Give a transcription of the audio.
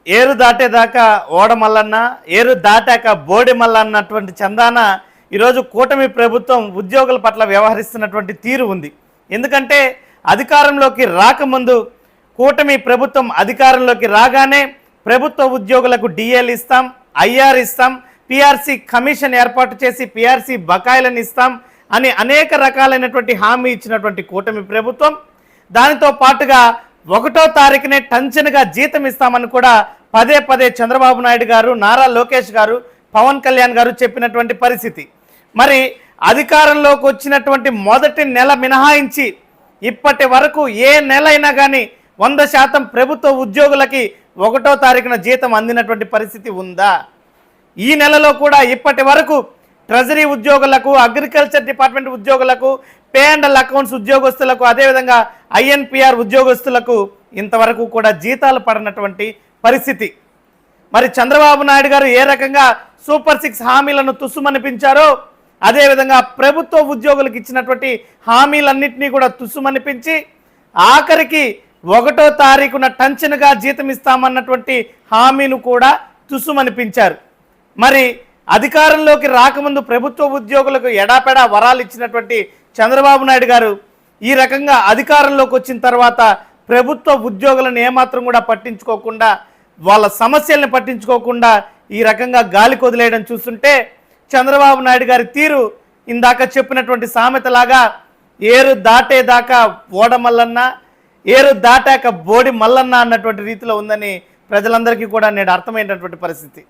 ఏరు దాటేదాకా ఓడ మల్లన్న, ఏరు దాటాక బోడి మల్ల అన్నటువంటి చందాన ఈరోజు కూటమి ప్రభుత్వం ఉద్యోగుల పట్ల వ్యవహరిస్తున్నటువంటి తీరు ఉంది. ఎందుకంటే అధికారంలోకి రాకముందు కూటమి ప్రభుత్వం అధికారంలోకి రాగానే ప్రభుత్వ ఉద్యోగులకు డిఏలు ఇస్తాం, ఐఆర్ ఇస్తాం, పిఆర్సీ కమిషన్ ఏర్పాటు చేసి పిఆర్సీ బకాయిలను ఇస్తాం అని అనేక రకాలైనటువంటి హామీ ఇచ్చినటువంటి కూటమి ప్రభుత్వం దానితో పాటుగా 1వ తారీఖునే టంచన్గా జీతం ఇస్తామని కూడా పదే పదే చంద్రబాబు నాయుడు గారు, నారా లోకేష్ గారు, పవన్ కళ్యాణ్ గారు చెప్పినటువంటి పరిస్థితి. మరి అధికారంలోకి వచ్చినటువంటి మొదటి నెల మినహాయించి ఇప్పటి వరకు ఏ నెల అయినా కానీ 100% ప్రభుత్వ ఉద్యోగులకి 1వ తారీఖున జీతం అందినటువంటి పరిస్థితి ఉందా? ఈ నెలలో కూడా ఇప్పటి వరకు ట్రెజరీ ఉద్యోగులకు, అగ్రికల్చర్ డిపార్ట్మెంట్ ఉద్యోగులకు, పే అండ్ అకౌంట్స్ ఉద్యోగస్తులకు, అదేవిధంగా ఐఎన్పిఆర్ ఉద్యోగస్తులకు ఇంతవరకు కూడా జీతాలు పడినటువంటి పరిస్థితి. మరి చంద్రబాబు నాయుడు గారు ఏ రకంగా సూపర్ 6 హామీలను తుస్సుమనిపించారో అదేవిధంగా ప్రభుత్వ ఉద్యోగులకు ఇచ్చినటువంటి హామీలన్నింటినీ కూడా తుస్సుమనిపించి ఆఖరికి 1వ తారీఖున టంచన్గా జీతం ఇస్తామన్నటువంటి హామీను కూడా తుస్సుమనిపించారు. మరి అధికారంలోకి రాకముందు ప్రభుత్వ ఉద్యోగులకు ఎడాపెడా వరాలు ఇచ్చినటువంటి చంద్రబాబు నాయుడు గారు ఈ రకంగా అధికారంలోకి వచ్చిన తర్వాత ప్రభుత్వ ఉద్యోగులను ఏమాత్రం కూడా పట్టించుకోకుండా, వాళ్ళ సమస్యల్ని పట్టించుకోకుండా ఈ రకంగా గాలి కొదిలేయడం చూస్తుంటే చంద్రబాబు నాయుడు గారి తీరు ఇందాక చెప్పినటువంటి సామెతలాగా ఏరు దాటేదాకా ఓడ మల్లన్న, ఏరు దాటాక బోడి మల్లన్న అన్నటువంటి రీతిలో ఉందని ప్రజలందరికీ కూడా నేడు అర్థమైనటువంటి పరిస్థితి.